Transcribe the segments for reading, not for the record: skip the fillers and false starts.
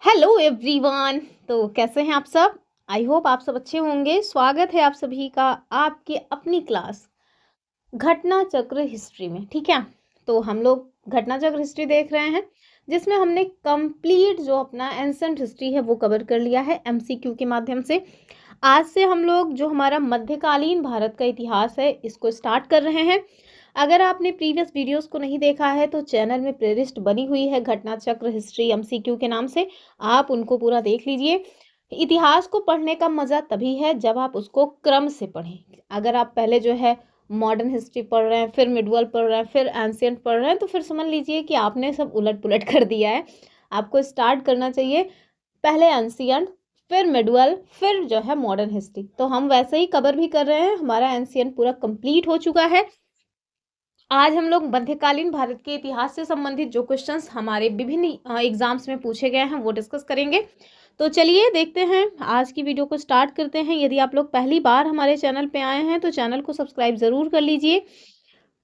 Hello everyone. तो कैसे हैं आप सब? आई होप आप सब अच्छे होंगे। स्वागत है आप सभी का आपके अपनी क्लास घटना चक्र हिस्ट्री में। ठीक है, तो हम लोग घटना चक्र हिस्ट्री देख रहे हैं जिसमें हमने कंप्लीट जो अपना एंसेंट हिस्ट्री है वो कवर कर लिया है एमसीक्यू के माध्यम से। आज से हम लोग जो हमारा मध्यकालीन भारत का इतिहास है इसको स्टार्ट कर रहे हैं। अगर आपने प्रीवियस वीडियोस को नहीं देखा है तो चैनल में प्लेलिस्ट बनी हुई है घटना चक्र हिस्ट्री एमसीक्यू के नाम से, आप उनको पूरा देख लीजिए। इतिहास को पढ़ने का मज़ा तभी है जब आप उसको क्रम से पढ़ें। अगर आप पहले जो है मॉडर्न हिस्ट्री पढ़ रहे हैं, फिर मिडवल पढ़ रहे हैं, फिर एंशियंट पढ़ रहे हैं, तो फिर समझ लीजिए कि आपने सब उलट पुलट कर दिया है। आपको स्टार्ट करना चाहिए पहले एंशियंट, फिर मिडवल, फिर जो है मॉडर्न हिस्ट्री। तो हम वैसे ही कवर भी कर रहे हैं, हमारा एंशियंट पूरा कंप्लीट हो चुका है। आज हम लोग मध्यकालीन भारत के इतिहास से संबंधित जो क्वेश्चंस हमारे विभिन्न एग्जाम्स में पूछे गए हैं वो डिस्कस करेंगे। तो चलिए देखते हैं, आज की वीडियो को स्टार्ट करते हैं। यदि आप लोग पहली बार हमारे चैनल पे आए हैं तो चैनल को सब्सक्राइब ज़रूर कर लीजिए।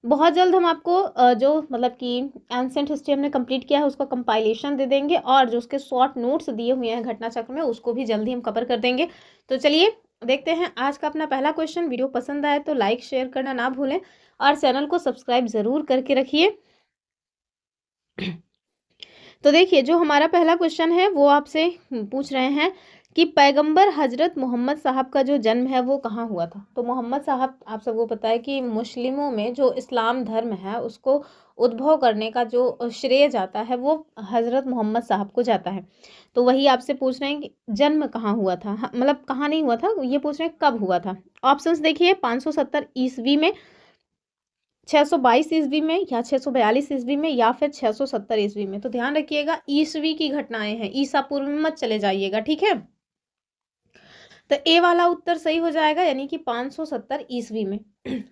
बहुत जल्द हम आपको जो मतलब कि एंसेंट हिस्ट्री हमने कंप्लीट किया है उसका कंपाइलेशन दे देंगे, और जो उसके शॉर्ट नोट्स दिए हुए हैं घटना चक्र में उसको भी जल्दी हम कवर कर देंगे। तो चलिए देखते हैं आज का अपना पहला क्वेश्चन। वीडियो पसंद आए तो लाइक शेयर करना ना भूलें और चैनल को सब्सक्राइब ज़रूर करके रखिए। तो देखिए जो हमारा पहला क्वेश्चन है वो आपसे पूछ रहे हैं कि पैगंबर हजरत मोहम्मद साहब का जो जन्म है वो कहाँ हुआ था। तो मोहम्मद साहब, आप सबको पता है कि मुस्लिमों में जो इस्लाम धर्म है उसको उद्भव करने का जो श्रेय जाता है वो हजरत मोहम्मद साहब को जाता है। तो वही आपसे पूछ रहे हैं कि जन्म कहाँ हुआ था, मतलब कहाँ नहीं हुआ था, ये पूछ रहे हैं कब हुआ था। ऑप्शंस देखिए, 570 ईस्वी में, 622 ईस्वी में, या 642 ईस्वी में, या फिर 670 ईस्वी में। तो ध्यान रखिएगा ईस्वी की घटनाएं हैं, ईसा पूर्व में मत चले जाइएगा, ठीक है। तो ए वाला उत्तर सही हो जाएगा, यानी कि 570 ईस्वी में।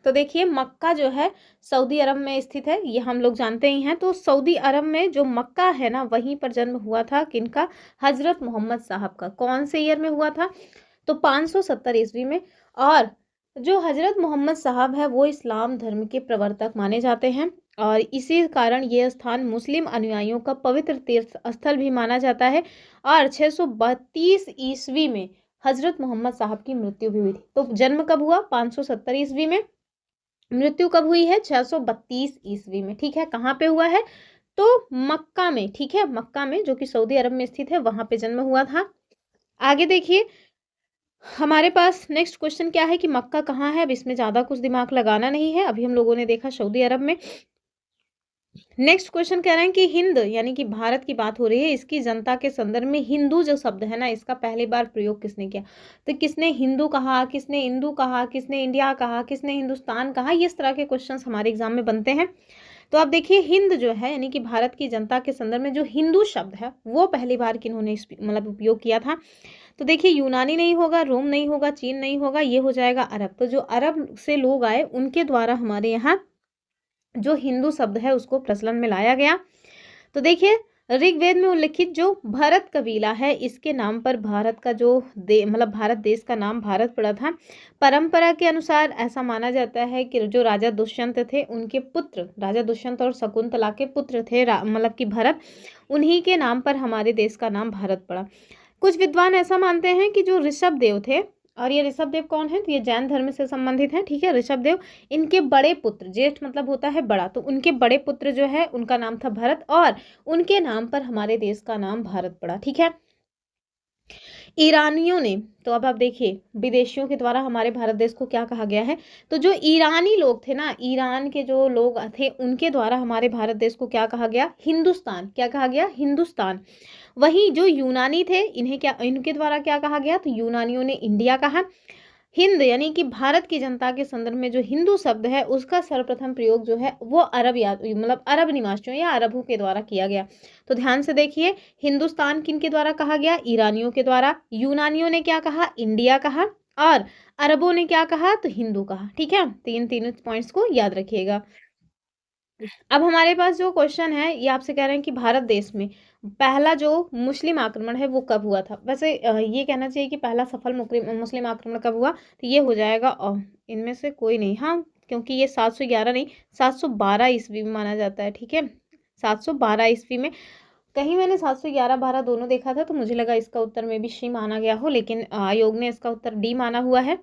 तो देखिए मक्का जो है सऊदी अरब में स्थित है, ये हम लोग जानते ही हैं। तो सऊदी अरब में जो मक्का है ना वहीं पर जन्म हुआ था किनका, हजरत मोहम्मद साहब का। कौन से ईयर में हुआ था, तो 570 ईस्वी में। और जो हजरत मोहम्मद साहब है वो इस्लाम धर्म के प्रवर्तक माने जाते हैं, और इसी कारण ये स्थान मुस्लिम अनुयायियों का पवित्र तीर्थ स्थल भी माना जाता है। और 632 ईस्वी में हजरत मोहम्मद साहब की मृत्यु भी हुई थी। तो जन्म कब हुआ, 570 ईस्वी में। मृत्यु कब हुई है, 632 ईस्वी में। ठीक है, कहाँ पे हुआ है, तो मक्का में। ठीक है, मक्का में जो कि सऊदी अरब में स्थित है वहां पे जन्म हुआ था। आगे देखिए हमारे पास नेक्स्ट क्वेश्चन क्या है कि मक्का कहाँ है। अब इसमें ज़्यादा कुछ दिमाग लगाना नहीं है, अभी हम लोगों ने देखा सऊदी अरब में। नेक्स्ट क्वेश्चन कह रहे हैं कि हिंद यानी कि भारत की बात हो रही है, इसकी जनता के संदर्भ में हिंदू जो शब्द है ना इसका पहली बार प्रयोग किसने किया। तो किसने हिंदू कहा, किसने इंदू कहा, किसने इंडिया कहा, किसने हिंदुस्तान कहा, ये इस तरह के क्वेश्चंस हमारे एग्जाम में बनते हैं। तो आप देखिए हिंद जो है यानी कि भारत की जनता के संदर्भ में जो हिंदू शब्द है वो पहली बार किन्होंने मतलब उपयोग किया था। तो देखिए यूनानी नहीं होगा, रोम नहीं होगा, चीन नहीं होगा, ये हो जाएगा अरब। तो जो अरब से लोग आए उनके द्वारा हमारे यहाँ जो हिंदू शब्द है उसको प्रचलन में लाया गया। तो देखिए ऋग्वेद में उल्लिखित जो भरत कबीला है इसके नाम पर भारत का जो मतलब भारत देश का नाम भारत पड़ा था। परंपरा के अनुसार ऐसा माना जाता है कि जो राजा दुष्यंत थे उनके पुत्र, राजा दुष्यंत और शकुंतला के पुत्र थे मतलब कि भरत, उन्हीं के नाम पर हमारे देश का नाम भारत पड़ा। कुछ विद्वान ऐसा मानते हैं कि जो ऋषभ देव थे, और ये ऋषभ देव कौन है, तो ये जैन धर्म से संबंधित है। ठीक है, ऋषभ देव, इनके बड़े पुत्र, ज्येष्ठ मतलब होता है बड़ा, तो उनके बड़े पुत्र जो है उनका नाम था भरत, और उनके नाम पर हमारे देश का नाम भारत पड़ा। ठीक है, ईरानियों ने, तो अब आप देखिए विदेशियों के द्वारा हमारे भारत देश को क्या कहा गया है, तो जो ईरानी लोग थे ना, ईरान के जो लोग थे उनके द्वारा हमारे भारत देश को क्या कहा गया, हिंदुस्तान। क्या कहा गया, हिंदुस्तान। वहीं जो यूनानी थे इन्हें क्या, इनके द्वारा क्या कहा गया, तो यूनानियों ने इंडिया कहा। हिंद यानी कि भारत की जनता के संदर्भ में जो हिंदू शब्द है उसका सर्वप्रथम प्रयोग जो है वो अरब या मतलब अरब निवासियों या अरबों के द्वारा किया गया। तो ध्यान से देखिए हिंदुस्तान किन के द्वारा कहा गया, ईरानियों के द्वारा। यूनानियों ने क्या कहा, इंडिया कहा। और अरबों ने क्या कहा, तो हिंदू कहा। ठीक है, तीनों पॉइंट्स को याद रखिएगा। अब हमारे पास जो क्वेश्चन है ये आपसे कह रहे हैं कि भारत देश में पहला जो मुस्लिम आक्रमण है वो कब हुआ था। वैसे ये कहना चाहिए कि पहला सफल मुस्लिम आक्रमण कब हुआ, तो ये हो जाएगा इनमें से कोई नहीं, हाँ, क्योंकि ये 711 नहीं 712 ईस्वी में माना जाता है। ठीक है, 712 ईस्वी में कहीं मैंने 711 12 दोनों देखा था, तो मुझे लगा इसका उत्तर में भी सी माना गया हो, लेकिन आयोग ने इसका उत्तर डी माना हुआ है।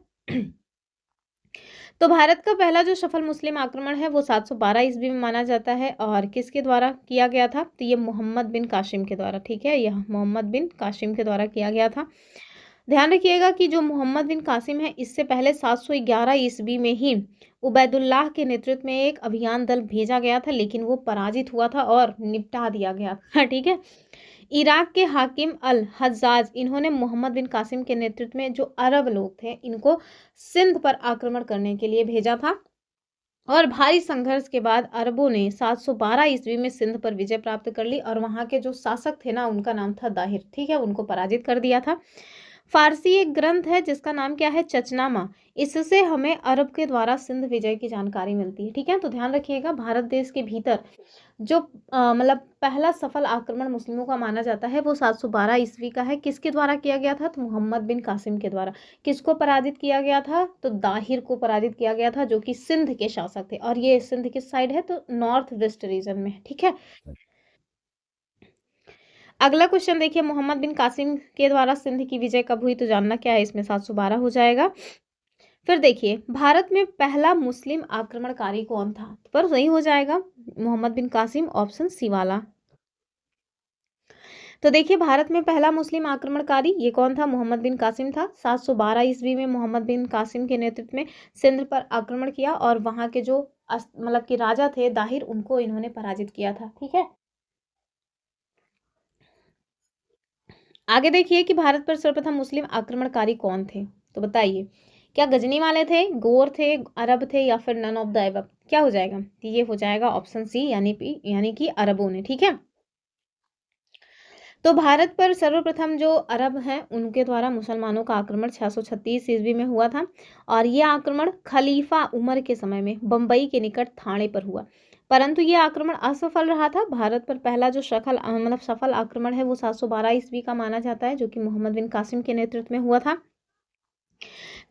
तो भारत का पहला जो सफल मुस्लिम आक्रमण है वो 712 ईस्वी में माना जाता है, और किसके द्वारा किया गया था? तो ये मोहम्मद बिन कासिम के द्वारा, ठीक है, यह मोहम्मद बिन कासिम के द्वारा किया गया था। ध्यान रखिएगा कि जो मोहम्मद बिन कासिम है, इससे पहले 711 ईस्वी में ही उबैदुल्लाह के नेतृत्व में एक अभियान दल भेजा गया था, लेकिन वो पराजित हुआ था और निपटा दिया गया था। ठीक है। इराक के हाकिम अल हज्जाज, इन्होंने मोहम्मद बिन कासिम के नेतृत्व में जो अरब लोग थे, इनको सिंध पर आक्रमण करने के लिए भेजा था, और भारी संघर्ष के बाद अरबों ने 712 ईस्वी में सिंध पर विजय प्राप्त कर ली, और वहां के जो शासक थे ना, उनका नाम था दाहिर, ठीक है, उनको पराजित कर दिया था। फारसी एक ग्रंथ है जिसका नाम क्या है? चचनामा। इससे हमें अरब के द्वारा सिंध विजय की जानकारी मिलती है। ठीक है, तो ध्यान रखिएगा, भारत देश के भीतर जो मतलब पहला सफल आक्रमण मुस्लिमों का माना जाता है वो 712 ईस्वी का है। किसके द्वारा किया गया था? तो मोहम्मद बिन कासिम के द्वारा। किसको पराजित किया गया था? तो दाहिर को पराजित किया गया था, जो कि सिंध के शासक थे, और ये सिंध किस साइड है? तो नॉर्थ वेस्ट रीजन में है। ठीक है। अगला क्वेश्चन देखिए, मोहम्मद बिन कासिम के द्वारा सिंध की विजय कब हुई? तो जानना क्या है इसमें, 712 हो जाएगा। फिर देखिए, भारत में पहला मुस्लिम आक्रमणकारी कौन था? पर सही हो जाएगा मोहम्मद बिन कासिम, ऑप्शन सी वाला। तो देखिए, भारत में पहला मुस्लिम आक्रमणकारी ये कौन था? मोहम्मद बिन कासिम था। 712 ईस्वी में मोहम्मद बिन कासिम के नेतृत्व में सिंध पर आक्रमण किया, और वहां के जो मतलब कि राजा थे दाहिर, उनको इन्होंने पराजित किया था। ठीक है। आगे देखिए कि भारत पर सर्वप्रथम मुस्लिम आक्रमणकारी कौन थे? तो बताइए, क्या गजनी वाले थे, गोर थे, अरब थे, या फिर नन ऑफ द अबव? क्या हो जाएगा? तो ये हो जाएगा ऑप्शन सी, यानी कि अरबों ने। ठीक है। तो भारत पर सर्वप्रथम जो अरब हैं, उनके द्वारा मुसलमानों का आक्रमण 636 ईस्वी में हुआ था, और यह आक्रमण खलीफा उमर के समय में बंबई के निकट थाने पर हुआ, परंतु यह आक्रमण असफल रहा था। भारत पर पहला जो सफल आक्रमण है वो 712 ईस्वी का माना जाता है, जो कि मोहम्मद बिन कासिम के नेतृत्व में हुआ था।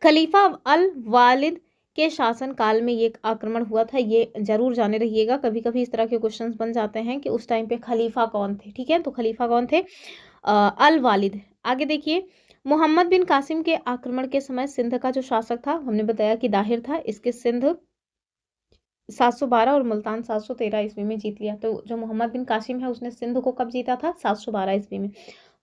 खलीफा अल वालिद के शासन काल में ये आक्रमण हुआ था। ये जरूर जाने रहिएगा, कभी कभी इस तरह के क्वेश्चंस बन जाते हैं कि उस टाइम पे खलीफा कौन थे। ठीक है, तो खलीफा कौन थे? अल वालिद। आगे देखिए, मोहम्मद बिन कासिम के आक्रमण के समय सिंध का जो शासक था, हमने बताया कि दाहिर था। इसके सिंध 712 और मुल्तान 713 ईस्वी में जीत लिया। तो जो मोहम्मद बिन कासिम है, उसने सिंध को कब जीता था? 712 ईस्वी में।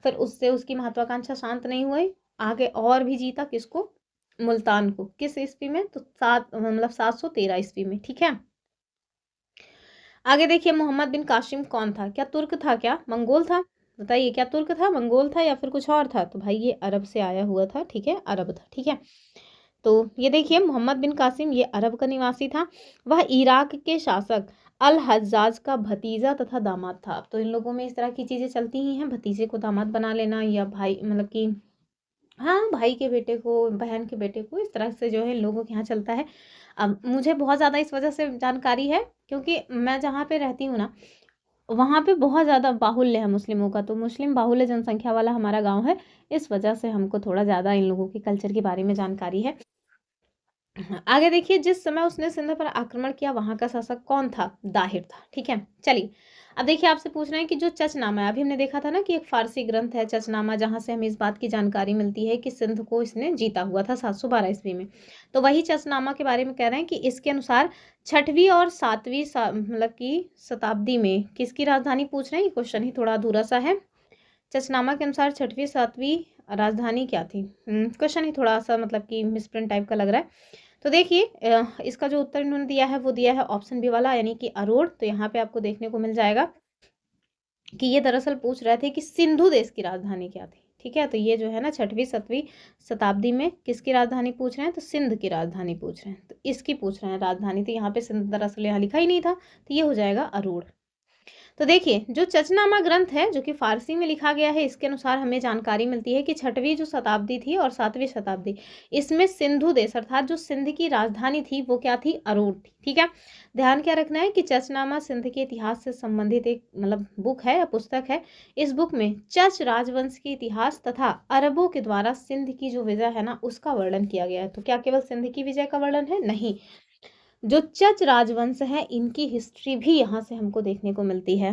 फिर उससे उसकी महत्वाकांक्षा शांत नहीं हुई, आगे और भी जीता। किसको? मुल्तान को। किस ईस्वी में? तो 713 ईस्वी में। ठीक है। आगे देखिए, मोहम्मद बिन कासिम कौन था? क्या तुर्क था? क्या मंगोल था? बताइए, क्या तुर्क था, मंगोल था, या फिर कुछ और था? तो भाई ये अरब से आया हुआ था। ठीक है, अरब था। ठीक है। तो ये देखिए, मोहम्मद बिन कासिम ये अरब का निवासी था। वह इराक के शासक अल हज्जाज का भतीजा तथा दामाद था। तो इन लोगों में इस तरह की चीजें चलती ही हैं, भतीजे को दामाद बना लेना, या भाई मतलब कि हाँ, भाई के बेटे को, बहन के बेटे को, इस तरह से जो है इन लोगों के यहाँ चलता है। अब मुझे बहुत ज़्यादा इस वजह से जानकारी है, क्योंकि मैं जहाँ पे रहती हूँ ना, वहाँ पे बहुत ज़्यादा बाहुल्य है मुस्लिमों का, तो मुस्लिम बाहुल्य जनसंख्या वाला हमारा गांव है। इस वजह से हमको थोड़ा ज़्यादा इन लोगों के कल्चर के बारे में जानकारी है। आगे देखिए, जिस समय उसने सिंध पर आक्रमण किया, वहां का शासक कौन था? दाहिर था। ठीक है। चलिए, अब देखिए, आपसे पूछ रहे हैं कि जो चचनामा है, अभी हमने देखा था ना कि एक फारसी ग्रंथ है चचनामा, जहां से हमें इस बात की जानकारी मिलती है कि सिंध को इसने जीता हुआ था 712 ईस्वी में। तो वही चचनामा के बारे में कह रहे हैं कि इसके अनुसार छठवीं और सातवीं मतलब की शताब्दी में किसकी राजधानी पूछ रहे हैं? ये क्वेश्चन ही थोड़ा अधूरा सा है। चचनामा के अनुसार छठवीं सातवीं राजधानी क्या थी? क्वेश्चन ही थोड़ा सा मतलब कि मिसप्रिंट टाइप का लग रहा है। तो देखिए, इसका जो उत्तर इन्होंने दिया है वो दिया है ऑप्शन बी वाला, यानी कि अरोड़। तो यहाँ पे आपको देखने को मिल जाएगा कि ये दरअसल पूछ रहे थे कि सिंधु देश की राजधानी क्या थी। ठीक है, तो ये जो है ना, छठवीं सातवीं शताब्दी में किसकी राजधानी पूछ रहे हैं? तो सिंध की राजधानी पूछ रहे हैं, तो इसकी पूछ रहे हैं राजधानी। तो यहाँ पे सिंध दरअसल यहाँ लिखा ही नहीं था, तो ये हो जाएगा अरोड़। तो देखिए, जो चचनामा ग्रंथ है, जो कि फारसी में लिखा गया है, इसके अनुसार हमें जानकारी मिलती है कि छठवीं जो शताब्दी थी और सातवीं शताब्दी, इसमें सिंधु देश अर्थात जो सिंध की राजधानी थी वो क्या थी? अरोड़ थी। ठीक है। ध्यान क्या रखना है कि चचनामा सिंध के इतिहास से संबंधित एक मतलब बुक है या पुस्तक है। इस बुक में चच राजवंश के इतिहास तथा अरबों के द्वारा सिंध की जो विजय है ना, उसका वर्णन किया गया है। तो क्या केवल सिंध की विजय का वर्णन है? नहीं, जो चच राजवंश है, इनकी हिस्ट्री भी यहाँ से हमको देखने को मिलती है।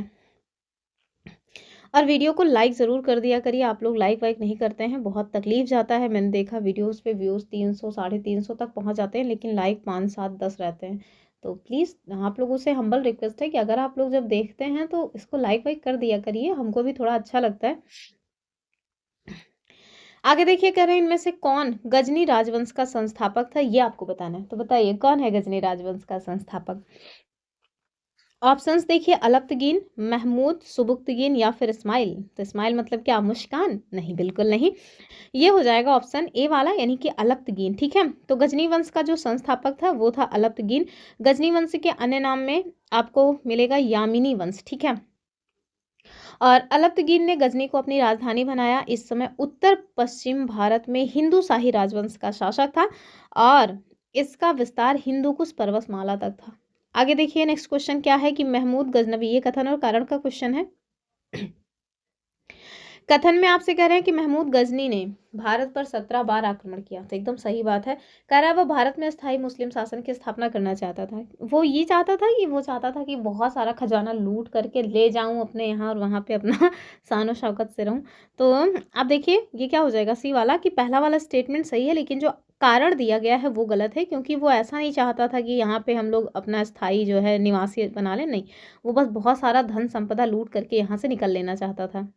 और वीडियो को लाइक ज़रूर कर दिया करिए। आप लोग लाइक वाइक नहीं करते हैं, बहुत तकलीफ़ जाता है। मैंने देखा वीडियोज़ पे व्यूज़ 300 साढ़े 300 तक पहुँच जाते हैं, लेकिन लाइक 5 7 10 रहते हैं। तो प्लीज़ आप लोगों से हम्बल रिक्वेस्ट है कि अगर आप लोग जब देखते हैं तो इसको लाइक वाइक कर दिया करिए, हमको भी थोड़ा अच्छा लगता है। आगे देखिए, कह रहे हैं इनमें से कौन गजनी राजवंश का संस्थापक था, ये आपको बताना है। तो बताइए कौन है गजनी राजवंश का संस्थापक? ऑप्शंस देखिए, अलप्तगीन, महमूद, सुबुक्तगीन या फिर इस्माइल। तो इस्माइल मतलब क्या, मुस्कान? नहीं, बिल्कुल नहीं। ये हो जाएगा ऑप्शन ए वाला, यानी कि अलप्तगीन। ठीक है, तो गजनी वंश का जो संस्थापक था वो था अलप्तगीन। गजनी वंश के अन्य नाम में आपको मिलेगा यामिनी वंश। ठीक है, और अलप्तगीन ने गजनी को अपनी राजधानी बनाया। इस समय उत्तर पश्चिम भारत में हिंदू शाही राजवंश का शासक था और इसका विस्तार हिंदू कुश पर्वतमाला तक था। आगे देखिए, नेक्स्ट क्वेश्चन क्या है कि महमूद गजनवी, ये कथन और कारण का क्वेश्चन है। कथन में आपसे कह रहे हैं कि महमूद गजनी ने भारत पर 17 बार आक्रमण किया। तो एकदम सही बात है। कह रहा है वो भारत में स्थायी मुस्लिम शासन की स्थापना करना चाहता था। वो ये चाहता था कि बहुत सारा खजाना लूट करके ले जाऊं अपने यहाँ और वहां पे अपना शान और शौकत से रहूं। तो आप देखिए ये क्या हो जाएगा, सी वाला, कि पहला वाला स्टेटमेंट सही है, लेकिन जो कारण दिया गया है वो गलत है, क्योंकि वो ऐसा नहीं चाहता था कि यहाँ पे हम लोग अपना स्थायी जो है निवासी बना लें। नहीं, वो बस बहुत सारा धन संपदा लूट करके यहाँ से निकल लेना चाहता था।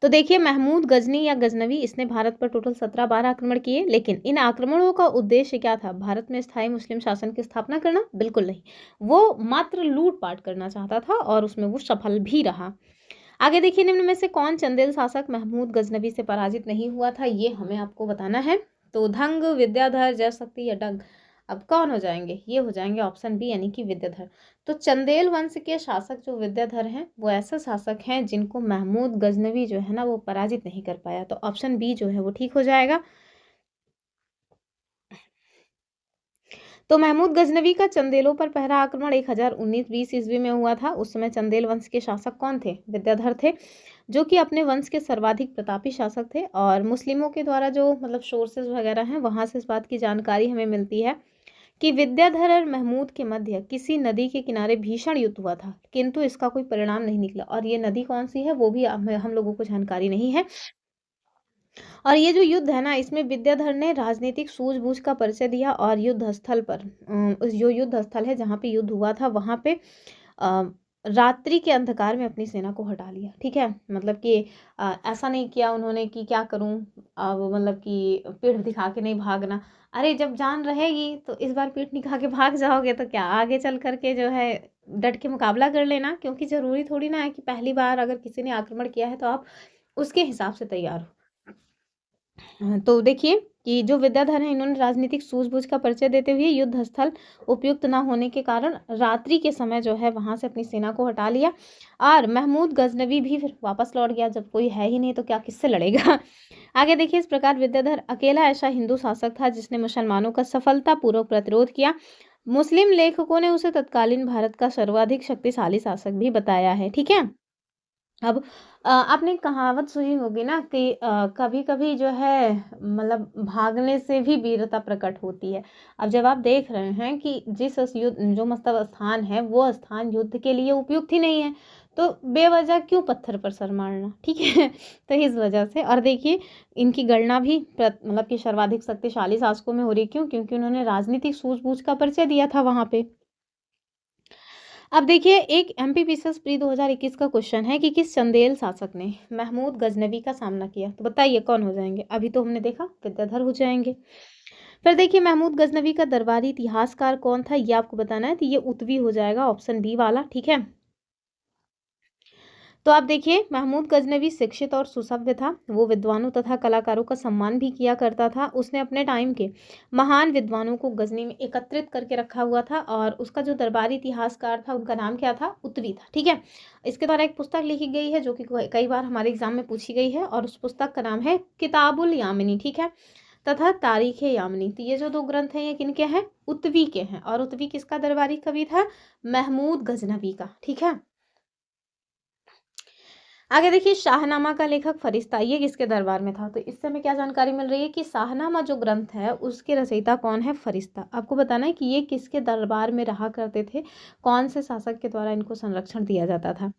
तो देखिए, महमूद गजनी या गजनवी, इसने भारत पर टोटल 17 बार आक्रमण किए, लेकिन इन आक्रमणों का उद्देश्य क्या था? भारत में स्थायी मुस्लिम शासन की स्थापना करना? बिल्कुल नहीं। वो मात्र लूटपाट करना चाहता था और उसमें वो सफल भी रहा। आगे देखिए, निम्न में से कौन चंदेल शासक महमूद गजनवी से पराजित नहीं हुआ था, ये हमें आपको बताना है। तो धंग, विद्याधर, जयशक्ति या डंग, अब कौन हो जाएंगे? ये हो जाएंगे ऑप्शन बी, यानी कि विद्याधर। तो चंदेल वंश के शासक जो विद्याधर हैं वो ऐसे शासक हैं जिनको महमूद गजनवी जो है ना वो पराजित नहीं कर पाया। तो ऑप्शन बी जो है वो ठीक हो जाएगा। तो महमूद गजनवी का चंदेलों पर पहला आक्रमण 1019-20 ईस्वी में हुआ था। उस समय चंदेल वंश के शासक कौन थे? विद्याधर थे, जो कि अपने वंश के सर्वाधिक प्रतापी शासक थे। और मुस्लिमों के द्वारा जो मतलब सोर्सेज वगैरह हैं वहां से इस बात की जानकारी हमें मिलती है कि विद्याधर और महमूद के मध्य किसी नदी के किनारे भीषण युद्ध हुआ था, किंतु इसका कोई परिणाम नहीं निकला। और ये नदी कौन सी है वो भी हम लोगों को जानकारी नहीं है। और ये जो युद्ध है ना, इसमें विद्याधर ने राजनीतिक सूझबूझ का परिचय दिया और युद्ध स्थल पर जो युद्ध स्थल है जहाँ पे युद्ध हुआ था वहाँ पे अ, रात्रि के अंधकार में अपनी सेना को हटा लिया। ठीक है, मतलब कि ऐसा नहीं किया उन्होंने कि क्या करूं, अब मतलब कि पीठ दिखा के नहीं भागना। अरे जब जान रहेगी तो इस बार पीठ दिखा के भाग जाओगे तो क्या आगे चल करके जो है डट के मुकाबला कर लेना, क्योंकि ज़रूरी थोड़ी ना है कि पहली बार अगर किसी ने आक्रमण किया है तो आप उसके हिसाब से तैयार हो। हाँ, तो देखिए कि जो विद्याधर हैं इन्होंने राजनीतिक सूझबूझ का परिचय देते हुए युद्ध स्थल उपयुक्त न होने के कारण रात्रि के समय जो है वहां से अपनी सेना को हटा लिया। और महमूद गजनवी भी फिर वापस लौट गया, जब कोई है ही नहीं तो क्या किससे लड़ेगा। आगे देखिए, इस प्रकार विद्याधर अकेला ऐसा हिंदू शासक था जिसने मुसलमानों का सफलतापूर्वक प्रतिरोध किया। मुस्लिम लेखकों ने उसे तत्कालीन भारत का सर्वाधिक शक्तिशाली शासक भी बताया है। ठीक है, अब आपने कहावत सुनी होगी ना कि कभी कभी जो है मतलब भागने से भी वीरता प्रकट होती है। अब जब आप देख रहे हैं कि जिस युद्ध जो मतलब स्थान है वो स्थान युद्ध के लिए उपयुक्त ही नहीं है, तो बेवजह क्यों पत्थर पर सर मारना। ठीक है, तो इस वजह से। और देखिए, इनकी गणना भी मतलब कि सर्वाधिक शक्तिशाली शासकों में हो रही, क्यों? क्योंकि उन्होंने राजनीतिक सूझबूझ का परिचय दिया था वहां पे। अब देखिए, एक एमपीपीएसएस प्री 2021 का क्वेश्चन है कि किस चंदेल शासक ने महमूद गजनवी का सामना किया। तो बताइए कौन हो जाएंगे? अभी तो हमने देखा विद्याधर हो जाएंगे। फिर देखिए, महमूद गजनवी का दरबारी इतिहासकार कौन था, ये आपको बताना है। तो ये उतवी हो जाएगा, ऑप्शन बी वाला। ठीक है, तो आप देखिए, महमूद गजनवी शिक्षित और सुसभ्य था। वो विद्वानों तथा कलाकारों का सम्मान भी किया करता था। उसने अपने टाइम के महान विद्वानों को गजनी में एकत्रित करके रखा हुआ था और उसका जो दरबारी इतिहासकार था उनका नाम क्या था? उत्वी था। ठीक है, इसके द्वारा एक पुस्तक लिखी गई है जो कि कई बार हमारे एग्जाम में पूछी गई है और उस पुस्तक का नाम है किताबुल यामिनी। ठीक है, तथा तारीख यामिनी। तो ये जो दो ग्रंथ हैं ये किनके हैं? उत्वी के हैं। और उत्वी किसका दरबारी कवि था? महमूद गजनवी का। ठीक है, आगे देखिए, शाहनामा का लेखक फरिश्ता, ये किसके दरबार में था? तो इससे हमें क्या जानकारी मिल रही है कि शाहनामा जो ग्रंथ है उसके रचयिता कौन है? फरिश्ता। आपको बताना है कि ये किसके दरबार में रहा करते थे, कौन से शासक के द्वारा इनको संरक्षण दिया जाता था।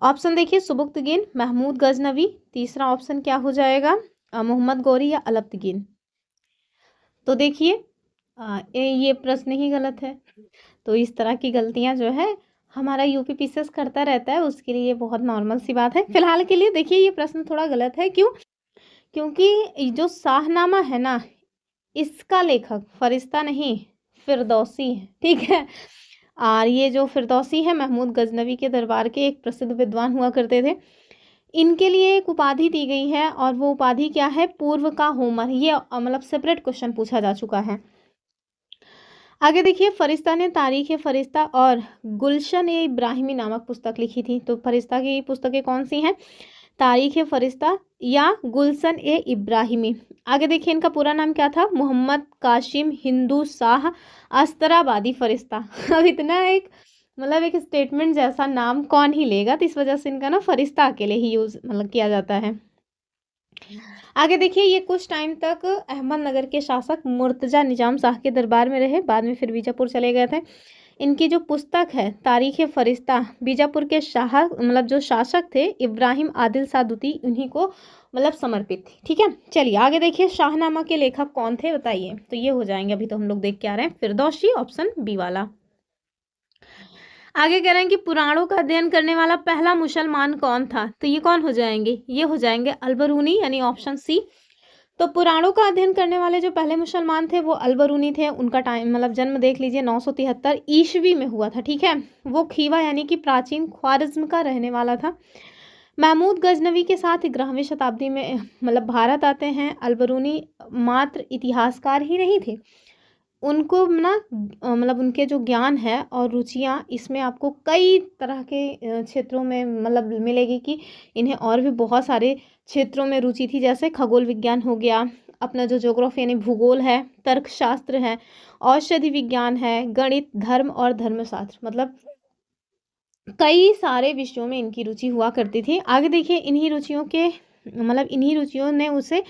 ऑप्शन देखिए, सुबुक्तगीन, महमूद गजनवी। तीसरा ऑप्शन क्या हो जाएगा, मोहम्मद गौरी या अलब्तगीन। तो देखिए ये प्रश्न ही गलत है। तो इस तरह की गलतियां जो है हमारा यूपी पीसीएस करता रहता है, उसके लिए ये बहुत नॉर्मल सी बात है। फिलहाल के लिए देखिए ये प्रश्न थोड़ा गलत है। क्यों? क्योंकि जो शाहनामा है ना, इसका लेखक फरिश्ता नहीं फिरदौसी है, ठीक है। और ये जो फिरदौसी है महमूद गजनवी के दरबार के एक प्रसिद्ध विद्वान हुआ करते थे। इनके लिए एक उपाधि दी गई है, और वो उपाधि क्या है, पूर्व का होमर। ये मतलब सेपरेट क्वेश्चन पूछा जा चुका है। आगे देखिए, फरिश्ता ने तारीख फरिश्ता और गुलशन ए इब्राहिमी नामक पुस्तक लिखी थी। तो फरिश्ता की पुस्तकें कौन सी हैं, तारीख फरिश्ता या गुलशन ए इब्राहिमी। आगे देखिए, इनका पूरा नाम क्या था, मोहम्मद कासिम हिंदू शाह अस्तराबादी फरिश्ता। अब इतना एक मतलब एक स्टेटमेंट जैसा नाम कौन ही लेगा, तो इस वजह से इनका ना फरिश्ता अकेले ही यूज मतलब किया जाता है। आगे देखिए, ये कुछ टाइम तक अहमदनगर के शासक मुर्तजा निजाम शाह के दरबार में रहे, बाद में फिर बीजापुर चले गए थे। इनकी जो पुस्तक है तारीख फरिश्ता, बीजापुर के शाह मतलब जो शासक थे इब्राहिम आदिल सादुती, उन्हीं को मतलब समर्पित थी। ठीक है, चलिए आगे देखिए, शाहनामा के लेखक कौन थे बताइए। तो ये हो जाएंगे, अभी तो हम लोग देख के आ रहे हैं, फिरदौसी, ऑप्शन बी वाला। आगे कह रहे हैं कि पुराणों का अध्ययन करने वाला पहला मुसलमान कौन था। तो ये कौन हो जाएंगे, ये हो जाएंगे अलबरूनी, यानी ऑप्शन सी। तो पुराणों का अध्ययन करने वाले जो पहले मुसलमान थे वो अलबरूनी थे। उनका टाइम मतलब जन्म देख लीजिए 973 ईस्वी में हुआ था। ठीक है, वो खीवा यानी कि प्राचीन ख्वारिज्म का रहने वाला था। महमूद गजनवी के साथ 11वीं शताब्दी में मतलब भारत आते हैं। अलबरूनी मात्र इतिहासकार ही नहीं थे, उनको ना मतलब उनके जो ज्ञान है और रुचियाँ, इसमें आपको कई तरह के क्षेत्रों में मतलब मिलेगी कि इन्हें और भी बहुत सारे क्षेत्रों में रुचि थी। जैसे खगोल विज्ञान हो गया, अपना जो ज्योग्राफी यानी भूगोल है, तर्कशास्त्र है, औषधि विज्ञान है, गणित, धर्म और धर्मशास्त्र, मतलब कई सारे विषयों में इनकी रुचि हुआ करती थी। आगे देखिए, इन्हीं रुचियों ने उसे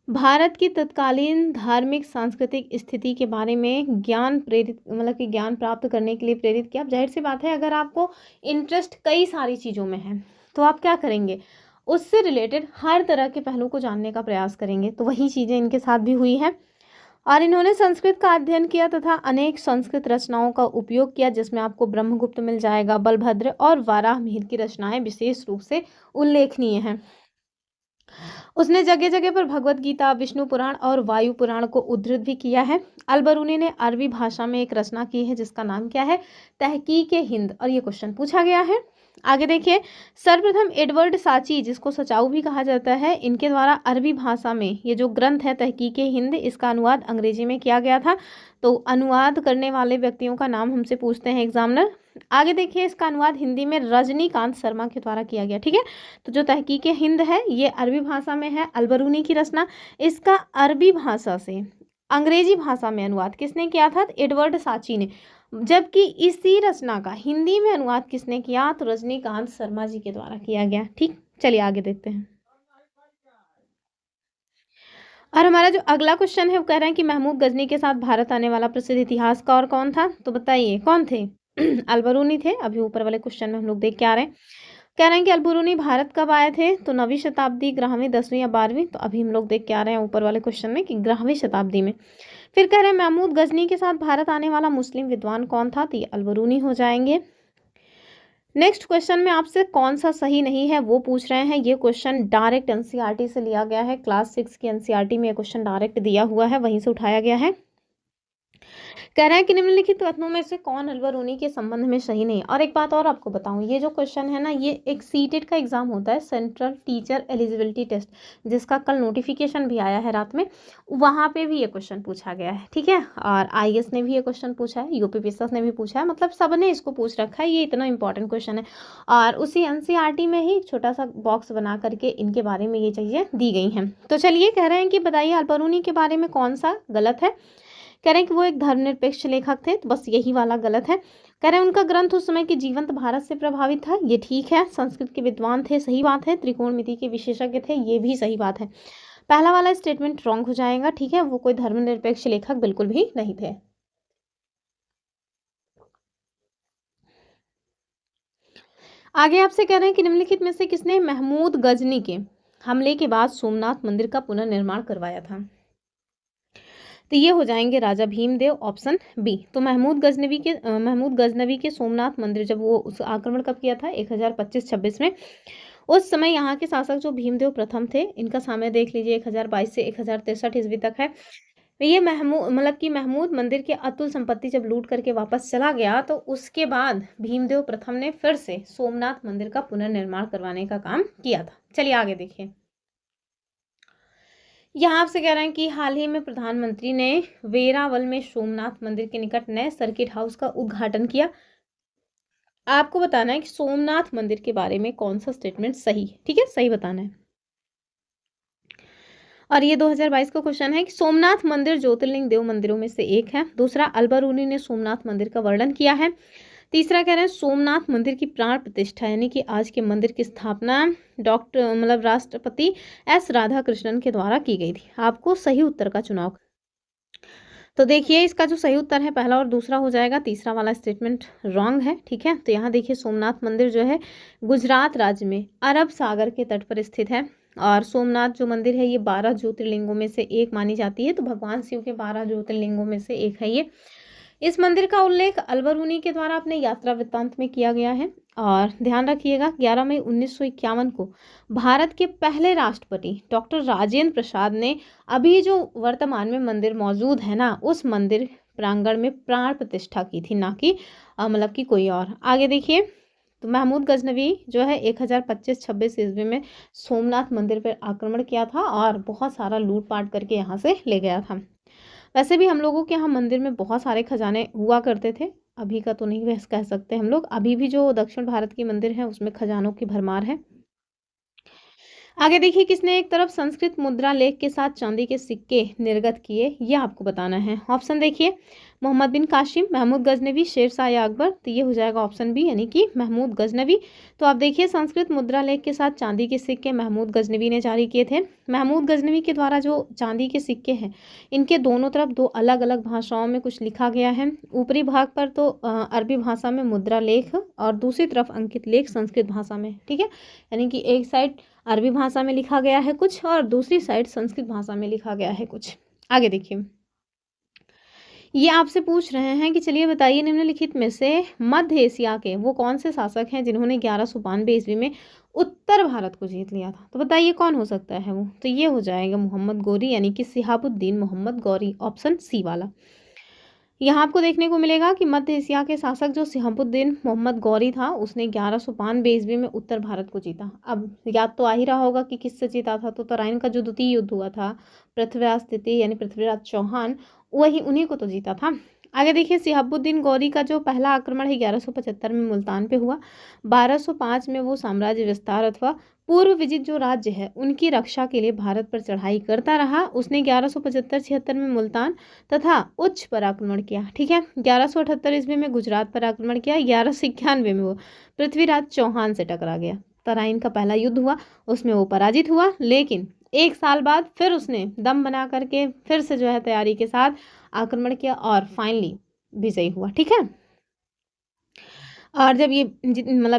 भारत की तत्कालीन धार्मिक सांस्कृतिक स्थिति के बारे में ज्ञान प्राप्त करने के लिए प्रेरित किया। अब जाहिर सी बात है, अगर आपको इंटरेस्ट कई सारी चीज़ों में है तो आप क्या करेंगे, उससे रिलेटेड हर तरह के पहलू को जानने का प्रयास करेंगे। तो वही चीज़ें इनके साथ भी हुई है। और इन्होंने संस्कृत का अध्ययन किया तथा अनेक संस्कृत रचनाओं का उपयोग किया, जिसमें आपको ब्रह्मगुप्त मिल जाएगा, बलभद्र और वाराहमिहिर की रचनाएं विशेष रूप से उल्लेखनीय हैं। उसने जगह जगह पर भगवत गीता, विष्णु पुराण और वायु पुराण को उद्धृत भी किया है। अलबरूनी ने अरबी भाषा में एक रचना की है जिसका नाम क्या है, तहकीक हिंद, और ये क्वेश्चन पूछा गया है। आगे देखिए, सर्वप्रथम एडवर्ड साची, जिसको सचाऊ भी कहा जाता है, इनके द्वारा अरबी भाषा में ये जो ग्रंथ है तहकीक हिंद, इसका अनुवाद अंग्रेजी में किया गया था। तो अनुवाद करने वाले व्यक्तियों का नाम हमसे पूछते हैं एग्जामिनर। आगे देखिए, इसका अनुवाद हिंदी में रजनीकांत शर्मा के द्वारा किया गया। ठीक है, तो जो तहकीक हिंद है ये अरबी भाषा में है, अलबरूनी की रचना। इसका अरबी भाषा से अंग्रेजी भाषा में अनुवाद किसने किया था, एडवर्ड साची ने। जबकि इसी रचना का हिंदी में अनुवाद किसने किया, तो रजनीकांत शर्मा जी के द्वारा किया गया। ठीक, चलिए आगे देखते हैं। और हमारा जो अगला क्वेश्चन है वो कह रहे हैं कि महमूद गजनी के साथ भारत आने वाला प्रसिद्ध इतिहासकार कौन था। तो बताइए कौन थे। अलबरूनी थे। अभी ऊपर वाले क्वेश्चन में हम लोग देख के आ रहे हैं। कह रहे हैं कि अलबरूनी भारत कब आए थे, तो 9वीं शताब्दी, 11वीं, 10वीं या 12वीं। तो अभी हम लोग देख के आ रहे हैं ऊपर वाले क्वेश्चन में कि 11वीं शताब्दी में। फिर कह रहे हैं महमूद गजनी के साथ भारत आने वाला मुस्लिम विद्वान कौन था, तो ये अलबरूनी हो जाएंगे। नेक्स्ट क्वेश्चन में आपसे कौन सा सही नहीं है वो पूछ रहे हैं। ये क्वेश्चन डायरेक्ट एनसीईआरटी से लिया गया है। क्लास 6 की एनसीईआरटी में ये क्वेश्चन डायरेक्ट दिया हुआ है, वहीं से उठाया गया है। कह रहा है कि निम्नलिखित कथनों में से कौन अलबरूनी के संबंध में सही नहीं। और एक बात और आपको बताऊं, ये जो क्वेश्चन है ना, ये एक सीटेट का एग्जाम होता है, सेंट्रल टीचर एलिजिबिलिटी टेस्ट, जिसका कल नोटिफिकेशन भी आया है रात में। वहां पे भी ये क्वेश्चन पूछा गया है। ठीक है, और आईएएस ने भी ये क्वेश्चन पूछा है, यूपी पीसीएस ने भी पूछा है, मतलब सबने इसको पूछ रखा है। ये इतना इंपॉर्टेंट क्वेश्चन है। और उसी एनसीईआरटी में ही छोटा सा बॉक्स बना करके इनके बारे में ये चीजें दी गई हैं। तो चलिए, कह रहे हैं कि बताइए अलबरूनी के बारे में कौन सा गलत है। कह रहे हैं कि वो एक धर्मनिरपेक्ष लेखक थे, तो बस यही वाला गलत है। कह रहे हैं उनका ग्रंथ उस समय के जीवंत भारत से प्रभावित था, ये ठीक है। संस्कृत के विद्वान थे, सही बात है। त्रिकोणमिति के विशेषज्ञ थे, ये भी सही बात है। पहला वाला स्टेटमेंट रॉन्ग हो जाएगा। ठीक है, वो कोई धर्मनिरपेक्ष लेखक बिल्कुल भी नहीं थे। आगे आपसे कह रहे हैं कि निम्नलिखित में से किसने महमूद गजनी के हमले के बाद सोमनाथ मंदिर का पुनर्निर्माण करवाया था? तो ये हो जाएंगे राजा भीमदेव, ऑप्शन बी। तो महमूद गजनवी के सोमनाथ मंदिर जब वो उस आक्रमण कब किया था 1025-26 में। उस समय यहाँ के शासक जो भीमदेव प्रथम थे, इनका समय देख लीजिए 1022 से 1063 ईस्वी तक है। ये महमूद मंदिर की अतुल संपत्ति जब लूट करके वापस चला गया, तो उसके बाद भीमदेव प्रथम ने फिर से सोमनाथ मंदिर का पुनर्निर्माण करवाने का काम किया था। चलिए आगे देखिए। यहाँ आपसे कह रहे हैं कि हाल ही में प्रधानमंत्री ने वेरावल में सोमनाथ मंदिर के निकट नए सर्किट हाउस का उद्घाटन किया। आपको बताना है कि सोमनाथ मंदिर के बारे में कौन सा स्टेटमेंट सही है। ठीक है, सही बताना है। और ये 2022 का क्वेश्चन है कि सोमनाथ मंदिर ज्योतिर्लिंग देव मंदिरों में से एक है। दूसरा, अलबरूनी ने सोमनाथ मंदिर का वर्णन किया है। तीसरा कह रहे हैं सोमनाथ मंदिर की प्राण प्रतिष्ठा यानी कि आज के मंदिर की स्थापना राष्ट्रपति एस राधाकृष्णन के द्वारा की गई थी। आपको सही उत्तर का चुनाव, तो देखिए इसका जो सही उत्तर है पहला और दूसरा हो जाएगा, तीसरा वाला स्टेटमेंट रॉन्ग है। ठीक है, तो यहाँ देखिए सोमनाथ मंदिर जो है गुजरात राज्य में अरब सागर के तट पर स्थित है। और सोमनाथ जो मंदिर है ये 12 ज्योतिर्लिंगों में से एक मानी जाती है। तो भगवान शिव के 12 ज्योतिर्लिंगों में से एक है ये। इस मंदिर का उल्लेख अलबरूनी के द्वारा अपने यात्रा वृत्तांत में किया गया है। और ध्यान रखिएगा 11 मई 1951 को भारत के पहले राष्ट्रपति डॉक्टर राजेंद्र प्रसाद ने अभी जो वर्तमान में मंदिर मौजूद है ना, उस मंदिर प्रांगण में प्राण प्रतिष्ठा की थी, ना कि कि कोई और। आगे देखिए, तो महमूद गजनवी जो है 1025-26 ईस्वी में सोमनाथ मंदिर पर आक्रमण किया था और बहुत सारा लूटपाट करके यहाँ से ले गया था। वैसे भी हम लोगों के यहाँ मंदिर में बहुत सारे खजाने हुआ करते थे, अभी का तो नहीं वैसे कह सकते हम लोग, अभी भी जो दक्षिण भारत की मंदिर है उसमें खजानों की भरमार है। आगे देखिए, किसने एक तरफ संस्कृत मुद्रा लेख के साथ चांदी के सिक्के निर्गत किए, ये आपको बताना है। ऑप्शन देखिए, मोहम्मद बिन कासिम, महमूद गजनवी, शेर शाह या अकबर। तो ये हो जाएगा ऑप्शन बी यानी कि महमूद गजनवी। तो आप देखिए संस्कृत मुद्रा लेख के साथ चांदी के सिक्के महमूद गजनवी ने जारी किए थे। महमूद गजनवी के द्वारा जो चांदी के सिक्के हैं, इनके दोनों तरफ दो अलग अलग भाषाओं में कुछ लिखा गया है। ऊपरी भाग पर तो अरबी भाषा में मुद्रा लेख और दूसरी तरफ अंकित लेख संस्कृत भाषा में। ठीक है, यानी कि एक साइड अरबी भाषा में लिखा गया है कुछ और दूसरी साइड संस्कृत भाषा में लिखा गया है कुछ। आगे देखिए, ये आपसे पूछ रहे हैं कि चलिए बताइए निम्नलिखित में से मध्य एशिया के वो कौन से शासक हैं जिन्होंने 1192 ईस्वी में उत्तर भारत को जीत लिया था। तो बताइए कौन हो सकता है वो। तो ये हो जाएगा मोहम्मद गौरी यानी कि सिहाबुद्दीन मोहम्मद गौरी, ऑप्शन सी वाला। यहाँ आपको देखने को मिलेगा कि मध्य एशिया के शासक जो सिहाबुद्दीन मोहम्मद गौरी था, उसने 1192 ईस्वी में उत्तर भारत को जीता। अब याद तो आ ही रहा होगा कि किससे जीता था। तो तराइन का जो द्वितीय युद्ध हुआ था, पृथ्वीराज तृतीय यानी पृथ्वीराज चौहान, वही उन्हीं को तो जीता था। आगे देखिए, सिहाबुद्दीन गौरी का जो पहला आक्रमण है 1175 में मुल्तान पे हुआ। 1205 में वो साम्राज्य विस्तार अथवा पूर्व विजित जो राज्य है उनकी रक्षा के लिए भारत पर चढ़ाई करता रहा। उसने 1175-76 में मुल्तान तथा उच्च पर आक्रमण किया। ठीक है, 1178 ईस्वी में गुजरात पर आक्रमण किया। 1191 में वो पृथ्वीराज चौहान से टकरा गया। तराइन का पहला युद्ध हुआ, उसमें वो पराजित हुआ, लेकिन एक साल बाद फिर उसने दम बना करके फिर से जो है तैयारी के साथ आक्रमण किया और फाइनली विजयी हुआ। ठीक है, और जब ये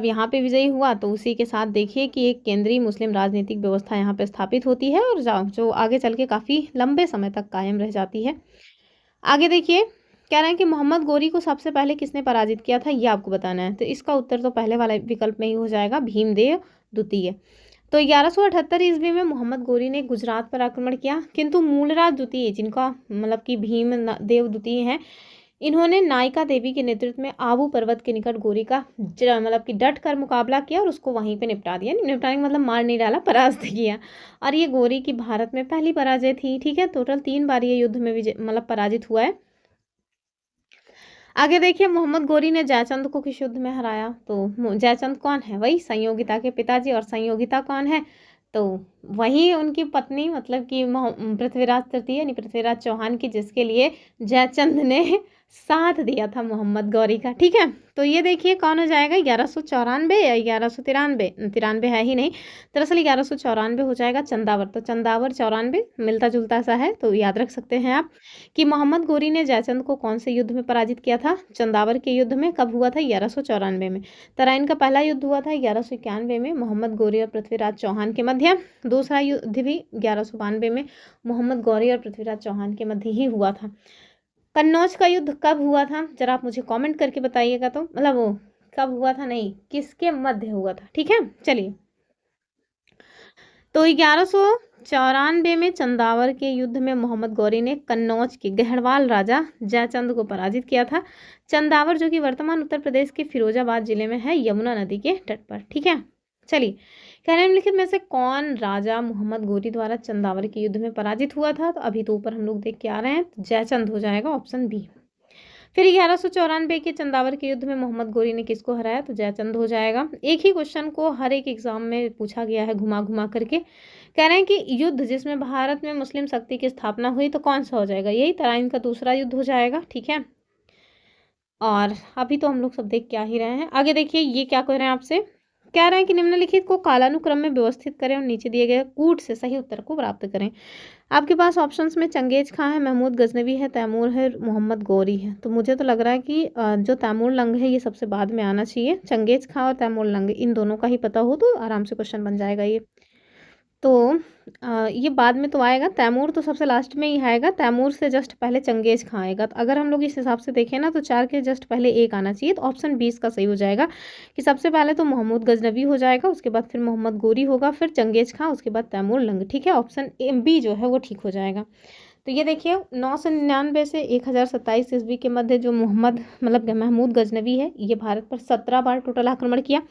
यहाँ पे विजयी हुआ तो उसी के साथ देखिए कि एक केंद्रीय मुस्लिम राजनीतिक व्यवस्था यहाँ पे स्थापित होती है और जो आगे चल के काफ़ी लंबे समय तक कायम रह जाती है। आगे देखिए, कह रहे हैं कि मोहम्मद गौरी को सबसे पहले किसने पराजित किया था, ये आपको बताना है। तो इसका उत्तर तो पहले वाला विकल्प में ही हो जाएगा, भीमदेव द्वितीय। तो 1178 ईस्वी में मोहम्मद गौरी ने गुजरात पर आक्रमण किया, किंतु मूलराज द्वितीय जिनका कि भीमदेव द्वितीय हैं, इन्होंने नायिका देवी के नेतृत्व में आबू पर्वत के निकट गौरी का कि डट कर मुकाबला किया और उसको वहीं पे निपटा दिया। निपटाने का मतलब मार नहीं डाला, परास्त किया। और ये गौरी की भारत में पहली पराजय थी। ठीक है, टोटल 3 बार ये युद्ध में विजय पराजित हुआ है। आगे देखिए, मोहम्मद गौरी ने जयचंद को किस युद्ध में हराया। तो जयचंद कौन है, वही संयोगिता के पिताजी। और संयोगिता कौन है, तो वही उनकी पत्नी कि पृथ्वीराज तृतीय यानी पृथ्वीराज चौहान की, जिसके लिए जयचंद ने साथ दिया था मोहम्मद गौरी का। ठीक है, तो ये देखिए कौन हो जाएगा, 1194 या 1193, 93 है ही नहीं, दरअसल 1194 हो जाएगा चंदावर। तो चंदावर 94 मिलता जुलता सा है, तो याद रख सकते हैं आप कि मोहम्मद गौरी ने जयचंद को कौन से युद्ध में पराजित किया था, चंदावर के युद्ध में। कब हुआ था, 1194 में। तराइन का पहला युद्ध हुआ था 1191 में मोहम्मद गौरी और पृथ्वीराज चौहान के मध्य। दूसरा युद्ध भी 1192 में मोहम्मद गौरी और पृथ्वीराज चौहान के मध्य ही हुआ था। कन्नौज का युद्ध कब हुआ था, जरा आप मुझे कमेंट करके बताइएगा, तो मतलब वो कब हुआ था, नहीं किसके मध्य हुआ था। ठीक है, चलिए, तो 1194 में चंदावर के युद्ध में मोहम्मद गौरी ने कन्नौज के गहरवाल राजा जयचंद को पराजित किया था। चंदावर जो कि वर्तमान उत्तर प्रदेश के फिरोजाबाद जिले में है, यमुना नदी के तट पर। ठीक है, चलिए, कहने निम्नलिखित में से कौन राजा मोहम्मद गौरी द्वारा चंदावर के युद्ध में पराजित हुआ था, तो अभी तो ऊपर हम लोग देख के आ रहे हैं, तो जयचंद हो जाएगा ऑप्शन बी। फिर 1194 के चंदावर के युद्ध में मोहम्मद गौरी ने किसको हराया, तो जयचंद हो जाएगा। एक ही क्वेश्चन को हर एक एग्जाम में पूछा गया है घुमा घुमा करके। कह रहे हैं कि युद्ध जिसमें भारत में मुस्लिम शक्ति की स्थापना हुई, तो कौन सा हो जाएगा, यही तराइन का दूसरा युद्ध हो जाएगा। ठीक है, और अभी तो हम लोग सब देख के आ ही रहे हैं। आगे देखिए, ये क्या कह रहे हैं आपसे, कह रहे हैं कि निम्नलिखित को कालानुक्रम में व्यवस्थित करें और नीचे दिए गए कूट से सही उत्तर को प्राप्त करें। आपके पास ऑप्शंस में चंगेज खां है, महमूद गजनवी है, तैमूर है, मोहम्मद गौरी है। तो मुझे तो लग रहा है कि जो तैमूर लंग है ये सबसे बाद में आना चाहिए। चंगेज खां और तैमूर लंग इन दोनों का ही पता हो तो आराम से क्वेश्चन बन जाएगा ये। तो ये बाद में तो आएगा, तैमूर तो सबसे लास्ट में ही आएगा, तैमूर से जस्ट पहले चंगेज खां आएगा। तो अगर हम लोग इस हिसाब से देखें ना, तो 4 के जस्ट पहले 1 आना चाहिए, तो ऑप्शन 20 का सही हो जाएगा कि सबसे पहले तो महमूद गजनवी हो जाएगा, उसके बाद फिर मोहम्मद गौरी होगा, फिर चंगेज खां, उसके बाद तैमूर लंग। ठीक है, ऑप्शन बी जो है वो ठीक हो जाएगा। तो ये देखिए 999 से 1027 ईस्वी के मध्य जो मोहम्मद मतलब महमूद गजनवी है, ये भारत पर 17 बार टोटल आक्रमण किया।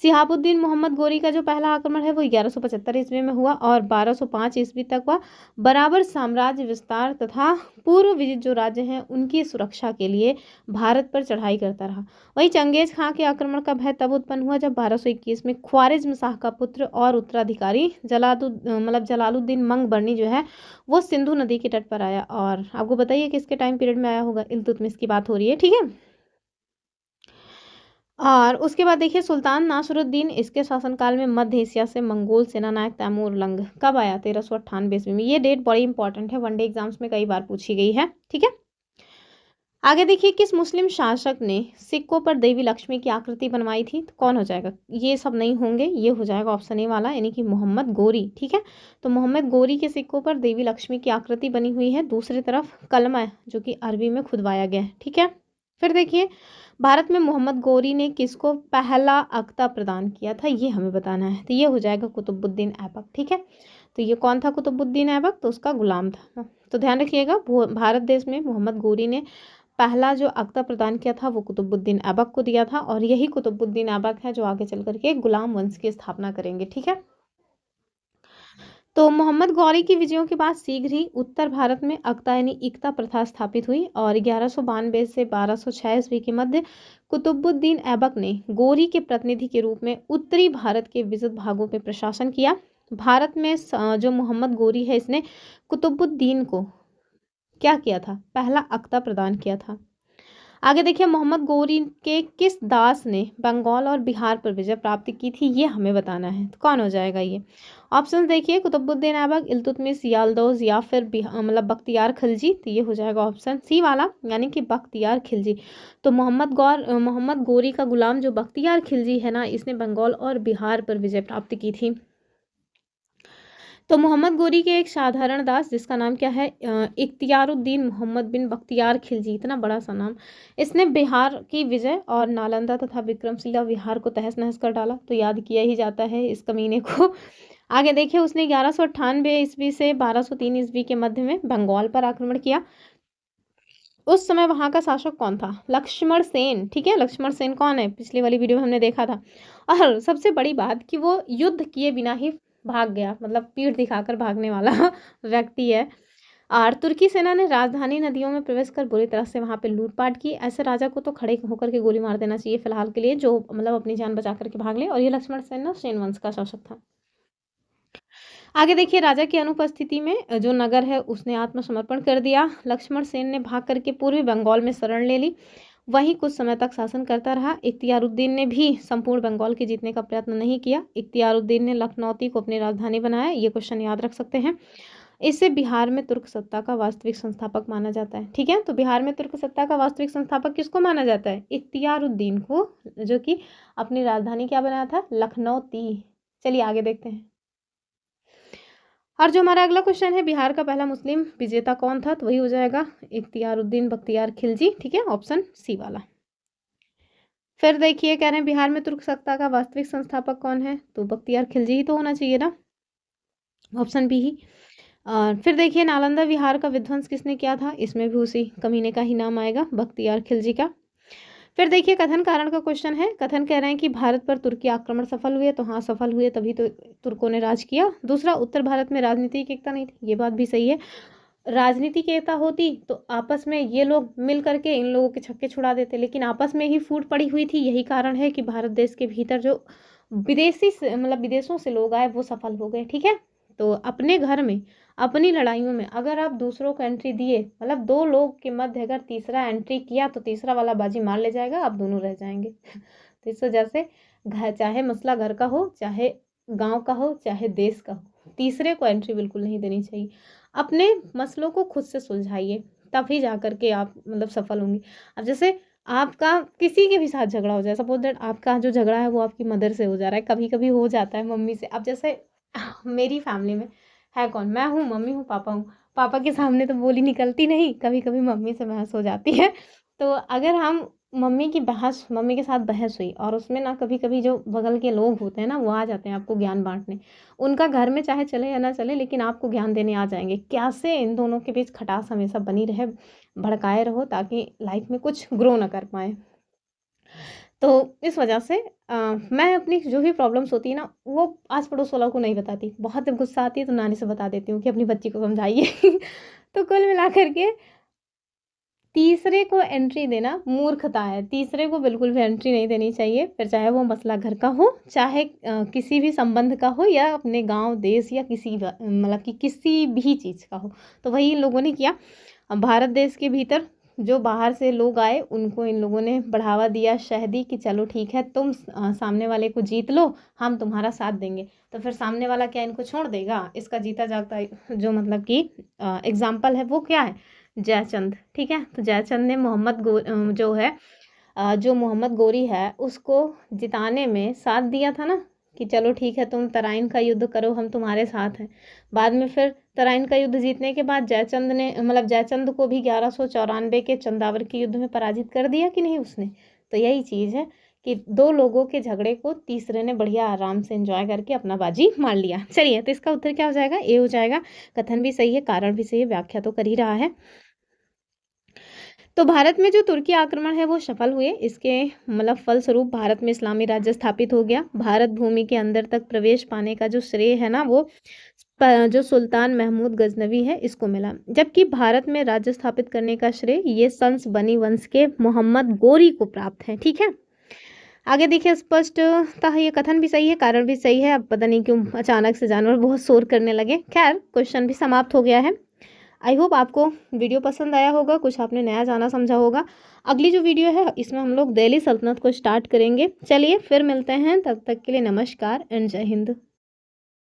सिहाबुद्दीन मोहम्मद गौरी का जो पहला आक्रमण है वो 1175 ईस्वी में हुआ और 1205 ईस्वी तक वह बराबर साम्राज्य विस्तार तथा पूर्व विजित जो राज्य हैं उनकी सुरक्षा के लिए भारत पर चढ़ाई करता रहा। वहीं चंगेज खां के आक्रमण का भय तब उत्पन्न हुआ जब 1221 में ख्वारिज्म शाह का पुत्र और उत्तराधिकारी जलालुद्दीन मंग बर्नी जो है वो सिंधु नदी के तट पर आया। और आपको बताइए किसके टाइम पीरियड में आया होगा, इल्तुतमिश की बात हो रही है। ठीक है, और उसके बाद देखिए सुल्तान नासरुद्दीन, इसके शासनकाल में मध्य एशिया से मंगोल सेनानायक तैमूर लंग कब आया, 1398 ईस्वी में। ये डेट बड़ी इंपॉर्टेंट है, वनडे एग्जाम्स में कई बार पूछी गई है। ठीक है, आगे देखिए, किस मुस्लिम शासक ने सिक्कों पर देवी लक्ष्मी की आकृति बनवाई थी, तो कौन हो जाएगा, ये सब नहीं होंगे, ये हो जाएगा ऑप्शन ए वाला यानी कि मोहम्मद गौरी। ठीक है, तो मोहम्मद गौरी के सिक्कों पर देवी लक्ष्मी की आकृति बनी हुई है, दूसरी तरफ कलमा जो कि अरबी में खुदवाया गया है। ठीक है, फिर देखिए भारत में मोहम्मद गौरी ने किसको पहला अख्ता प्रदान किया था, ये हमें बताना है, तो ये हो जाएगा कुतुबुद्दीन ऐबक। ठीक है, तो ये कौन था कुतुबुद्दीन ऐबक, तो उसका गुलाम था। तो ध्यान रखिएगा, भारत देश में मोहम्मद गौरी ने पहला जो अख्ता प्रदान किया था वो कुतुबुद्दीन ऐबक को दिया था, और यही कुतुबुद्दीन ऐबक है जो आगे चल करके गुलाम वंश की स्थापना करेंगे। ठीक है, तो मोहम्मद गौरी की विजयों के बाद शीघ्र ही उत्तर भारत में अख्ता यानी इक्ता प्रथा स्थापित हुई और 1192 से 1206 ईस्वी के मध्य कुतुबुद्दीन ऐबक ने गौरी के प्रतिनिधि के रूप में उत्तरी भारत के विविध भागों में प्रशासन किया। भारत में जो मोहम्मद गौरी है इसने कुतुबुद्दीन को क्या किया था, पहला अख्ता प्रदान किया था। आगे देखिए, मोहम्मद गौरी के किस दास ने बंगाल और बिहार पर विजय प्राप्त की थी, ये हमें बताना है, तो कौन हो जाएगा ये। ऑप्शंस देखिए, कुतुबुद्दीन ऐबक, इल्तुतमिश, याल्दौज या फिर बख्तियार खिलजी। तो ये हो जाएगा ऑप्शन सी वाला यानी कि बख्तियार खिलजी। तो मोहम्मद गौरी का गुलाम जो बख्तियार खिलजी है ना, इसने बंगाल और बिहार पर विजय प्राप्त की थी। तो मोहम्मद गौरी के एक साधारण दास जिसका नाम क्या है, इख्तियारुद्दीन मोहम्मद बिन बख्तियार खिलजी, इतना बड़ा सा नाम, इसने बिहार की विजय और नालंदा तथा विक्रमशिला बिहार को तहस नहस कर डाला। तो याद किया ही जाता है इस कमीने को। आगे देखिए, उसने 1198 ईस्वी से 1203 ईस्वी के मध्य में बंगाल पर आक्रमण किया। उस समय वहां का शासक कौन था, लक्ष्मण सेन। ठीक है, लक्ष्मण सेन कौन है, पिछली वाली वीडियो में हमने देखा था। और सबसे बड़ी बात कि वो युद्ध किए बिना ही भाग गया, मतलब पीठ दिखाकर भागने वाला व्यक्ति है। और तुर्की सेना ने राजधानी नदियों में प्रवेश कर बुरी तरह से वहां पे लूटपाट की। ऐसे राजा को तो खड़े होकर के गोली मार देना चाहिए फिलहाल के लिए, जो मतलब अपनी जान बचा करके भाग ले। और ये लक्ष्मण सेन ना सेन वंश का शासक था। आगे देखिए, राजा की अनुपस्थिति में जो नगर है उसने आत्मसमर्पण कर दिया। लक्ष्मण सेन ने भाग करके पूर्वी बंगाल में शरण ले ली, वहीं कुछ समय तक शासन करता रहा। इख्तियारुद्दीन ने भी संपूर्ण बंगाल के जीतने का प्रयत्न नहीं किया। इख्तियारुद्दीन ने लखनौती को अपनी राजधानी बनाया। ये क्वेश्चन याद रख सकते हैं। इसे बिहार में तुर्क सत्ता का वास्तविक संस्थापक माना जाता है। ठीक है, तो बिहार में तुर्क सत्ता का वास्तविक संस्थापक किसको माना जाता है? इख्तियारुद्दीन को, जो कि अपनी राजधानी क्या बनाया था? लखनौती। चलिए आगे देखते हैं। और जो हमारा अगला क्वेश्चन है, बिहार का पहला मुस्लिम विजेता कौन था? तो वही हो जाएगा इख्तियारुद्दीन बख्तियार खिलजी। ठीक है, ऑप्शन सी वाला। फिर देखिए, कह रहे हैं बिहार में तुर्क सत्ता का वास्तविक संस्थापक कौन है? तो बख्तियार खिलजी ही तो होना चाहिए ना, ऑप्शन बी ही। और फिर देखिए, नालंदा विहार का विध्वंस किसने किया था? इसमें भी उसी कमीने का ही नाम आएगा, बख्तियार खिलजी का। फिर देखिए, कथन कारण का क्वेश्चन है। कथन कह रहे हैं कि भारत पर तुर्की आक्रमण सफल हुए, तो हाँ सफल हुए, तभी तो तुर्कों ने राज किया। दूसरा, उत्तर भारत में राजनीतिक एकता नहीं थी, ये बात भी सही है। राजनीतिक एकता होती तो आपस में ये लोग मिल करके इन लोगों के छक्के छुड़ा देते, लेकिन आपस में ही फूट पड़ी हुई थी। यही कारण है कि भारत देश के भीतर जो विदेशी मतलब विदेशों से लोग आए वो सफल हो गए। ठीक है, तो अपने घर में अपनी लड़ाइयों में अगर आप दूसरों को एंट्री दिए, मतलब दो लोग के मध्य अगर तीसरा एंट्री किया, तो तीसरा वाला बाजी मार ले जाएगा, आप दोनों रह जाएंगे। तो इस वजह से घर, चाहे मसला घर का हो, चाहे गांव का हो, चाहे देश का हो, तीसरे को एंट्री बिल्कुल नहीं देनी चाहिए। अपने मसलों को खुद से सुलझाइए, तभी जा करके आप मतलब सफल होंगे। अब जैसे आपका किसी के भी साथ झगड़ा हो जाए, सपोज दैट आपका जो झगड़ा है वो आपकी मदर से हो जा रहा है, कभी कभी हो जाता है मम्मी से। अब जैसे मेरी फैमिली में है कौन? मैं हूँ, मम्मी हूँ, पापा हूँ। पापा के सामने तो बोली निकलती नहीं, कभी कभी मम्मी से बहस हो जाती है। तो अगर हम मम्मी के साथ बहस हुई और उसमें ना कभी कभी जो बगल के लोग होते हैं ना, वो आ जाते हैं आपको ज्ञान बांटने। उनका घर में चाहे चले या ना चले, लेकिन आपको ज्ञान देने आ जाएंगे। कैसे इन दोनों के बीच खटास हमेशा बनी रहे, भड़काए रहो, ताकि लाइफ में कुछ ग्रो ना कर पाए। तो इस वजह से मैं अपनी जो भी प्रॉब्लम्स होती है ना, वो आस पड़ोस वालों को नहीं बताती। बहुत जब गुस्सा आती है तो नानी से बता देती हूँ कि अपनी बच्ची को समझाइए। तो कुल मिलाकर के तीसरे को एंट्री देना मूर्खता है। तीसरे को बिल्कुल भी एंट्री नहीं देनी चाहिए, फिर चाहे वो मसला घर का हो, चाहे किसी भी संबंध का हो, या अपने गांव देश, या किसी मतलब कि किसी भी चीज़ का हो। तो वही इन लोगों ने किया। अब भारत देश के भीतर जो बाहर से लोग आए, उनको इन लोगों ने बढ़ावा दिया, शह दी कि चलो ठीक है, तुम सामने वाले को जीत लो, हम तुम्हारा साथ देंगे। तो फिर सामने वाला क्या इनको छोड़ देगा? इसका जीता जागता जो मतलब कि एग्जाम्पल है वो क्या है? जयचंद। ठीक है, तो जयचंद ने जो है जो मोहम्मद गोरी है उसको जिताने में साथ दिया था ना, कि चलो ठीक है, तुम तराइन का युद्ध करो, हम तुम्हारे साथ हैं। बाद में फिर तराइन का युद्ध जीतने के बाद जयचंद को भी 1194 के चंदावर के युद्ध में पराजित कर दिया कि नहीं उसने? तो यही चीज़ है कि दो लोगों के झगड़े को तीसरे ने बढ़िया आराम से एंजॉय करके अपना बाजी मार लिया। चलिए, तो इसका उत्तर क्या हो जाएगा? ए हो जाएगा। कथन भी सही है, कारण भी सही है, व्याख्या तो कर ही रहा है। तो भारत में जो तुर्की आक्रमण है वो सफल हुए। इसके मतलब फलस्वरूप भारत में इस्लामी राज्य स्थापित हो गया। भारत भूमि के अंदर तक प्रवेश पाने का जो श्रेय है ना, वो जो सुल्तान महमूद गजनवी है इसको मिला। जबकि भारत में राज्य स्थापित करने का श्रेय ये संस बनी वंश के मोहम्मद गोरी को प्राप्त है। ठीक है, आगे देखिए, स्पष्टतः ये कथन भी सही है, कारण भी सही है। अब पता नहीं क्यों अचानक से जानवर बहुत शोर करने लगे। खैर, क्वेश्चन भी समाप्त हो गया है। आई होप आपको वीडियो पसंद आया होगा, कुछ आपने नया जाना समझा होगा। अगली जो वीडियो है इसमें हम लोग दिल्ली सल्तनत को स्टार्ट करेंगे। चलिए फिर मिलते हैं, तब तक के लिए नमस्कार एंड जय हिंद।